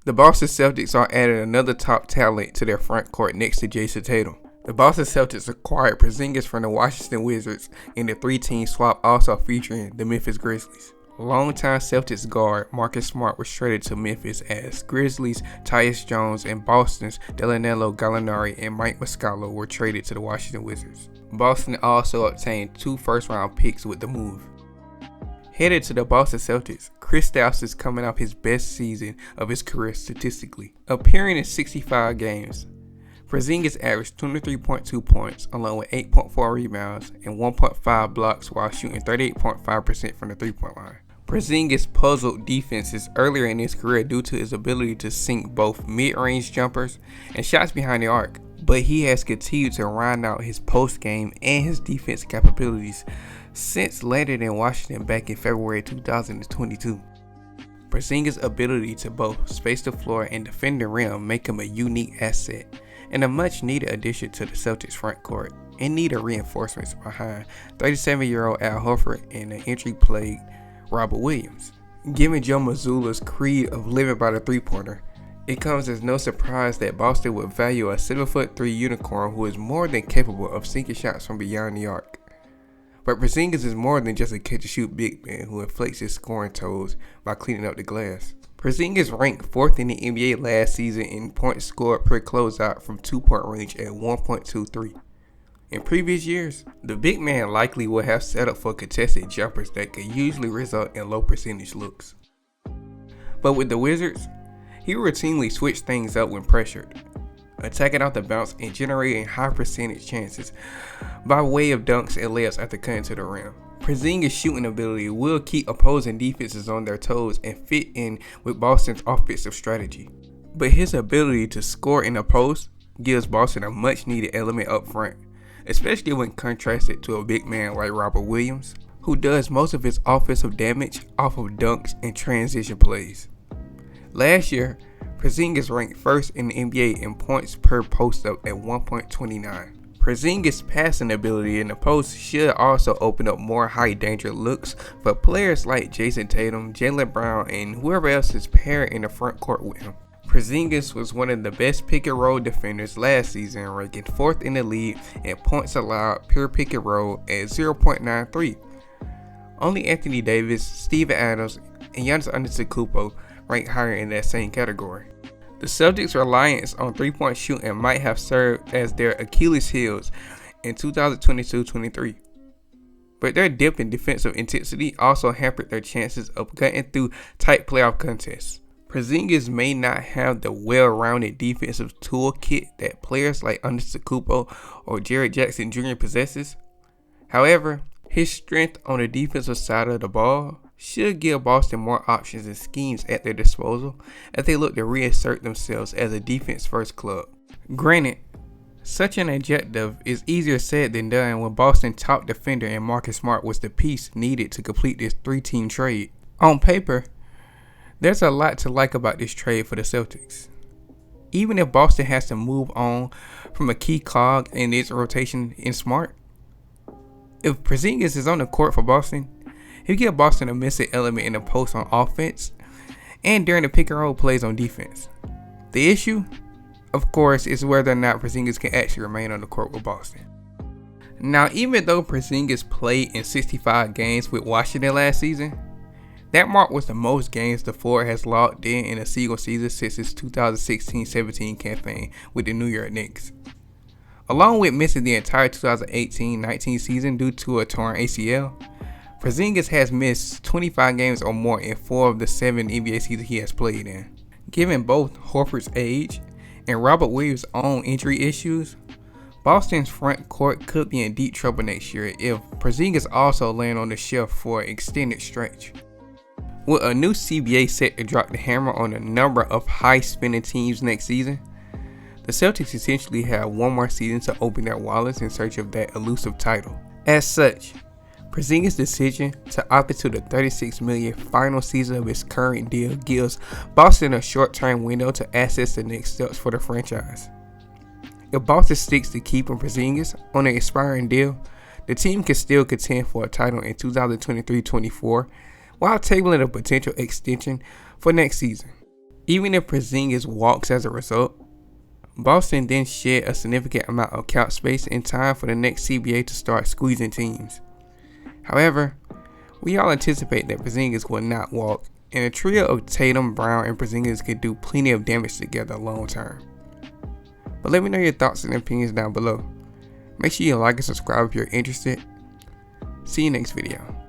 The Boston Celtics are adding another top talent to their front court next to Jason Tatum. The Boston Celtics acquired Porzingis from the Washington Wizards in the three-team swap, also featuring the Memphis Grizzlies. Longtime Celtics guard Marcus Smart was traded to Memphis as Grizzlies' Tyus Jones and Boston's Danilo Gallinari and Mike Muscala were traded to the Washington Wizards. Boston also obtained 2 first-round picks with the move. Headed to the Boston Celtics, Kristaps is coming off his best season of his career statistically, appearing in 65 games. Porzingis averaged 23.2 points, along with 8.4 rebounds and 1.5 blocks while shooting 38.5% from the three-point line. Porzingis puzzled defenses earlier in his career due to his ability to sink both mid-range jumpers and shots behind the arc, but he has continued to round out his post-game and his defensive capabilities since landing in Washington back in February 2022. Porzingis' ability to both space the floor and defend the rim make him a unique asset and a much-needed addition to the Celtics front court, in need of reinforcements behind 37-year-old Al Horford and the injury-plagued Robert Williams. Given Joe Mazzulla's creed of living by the three-pointer, it comes as no surprise that Boston would value a 7'3" unicorn who is more than capable of sinking shots from beyond the arc. But Porzingis is more than just a catch-and-shoot big man who inflates his scoring totals by cleaning up the glass. Porzingis ranked 4th in the NBA last season in points scored per closeout from two-point range at 1.23. In previous years, the big man likely would have settled for contested jumpers that could usually result in low percentage looks. But with the Wizards, he routinely switched things up when pressured, attacking off the bounce and generating high percentage chances by way of dunks and layups after cutting to the rim. Porzingis' shooting ability will keep opposing defenses on their toes and fit in with Boston's offensive strategy. But his ability to score in the post gives Boston a much needed element up front, especially when contrasted to a big man like Robert Williams, who does most of his offensive damage off of dunks and transition plays. Last year, Porzingis ranked 1st in the NBA in points per post-up at 1.29. Porzingis' passing ability in the post should also open up more high-danger looks for players like Jason Tatum, Jaylen Brown, and whoever else is paired in the front court with him. Porzingis was one of the best pick-and-roll defenders last season, ranking 4th in the league in points allowed per pick-and-roll at 0.93. Only Anthony Davis, Steven Adams, and Giannis Antetokounmpo ranked higher in that same category. The Celtics' reliance on three-point shooting might have served as their Achilles heels in 2022-23. But their dip in defensive intensity also hampered their chances of cutting through tight playoff contests. Porzingis may not have the well-rounded defensive toolkit that players like Antetokounmpo or Jared Jackson Jr. possesses. However, his strength on the defensive side of the ball should give Boston more options and schemes at their disposal as they look to reassert themselves as a defense-first club. Granted, such an objective is easier said than done when Boston's top defender and Marcus Smart was the piece needed to complete this 3-team trade. On paper, there's a lot to like about this trade for the Celtics. Even if Boston has to move on from a key cog in its rotation in Smart, if Porzingis is on the court for Boston, he'll give Boston a missing element in the post on offense and during the pick-and-roll plays on defense. The issue, of course, is whether or not Porzingis can actually remain on the court with Boston. Now, even though Porzingis played in 65 games with Washington last season, that mark was the most games the forward has logged in a single season since his 2016-17 campaign with the New York Knicks. Along with missing the entire 2018-19 season due to a torn ACL, Porzingis has missed 25 games or more in 4 of the 7 NBA seasons he has played in. Given both Horford's age and Robert Williams' own injury issues, Boston's front court could be in deep trouble next year if Porzingis also lands on the shelf for an extended stretch. With a new CBA set to drop the hammer on a number of high-spending teams next season, the Celtics essentially have one more season to open their wallets in search of that elusive title. As such, Porzingis' decision to opt into the $36 million final season of his current deal gives Boston a short-term window to assess the next steps for the franchise. If Boston sticks to keeping Porzingis on an expiring deal, the team can still contend for a title in 2023-24 while tabling a potential extension for next season. Even if Porzingis walks as a result, Boston then shed a significant amount of cap space in time for the next CBA to start squeezing teams. However, we all anticipate that Porzingis will not walk, and a trio of Tatum, Brown, and Porzingis could do plenty of damage together long term. But let me know your thoughts and opinions down below. Make sure you like and subscribe if you're interested. See you next video.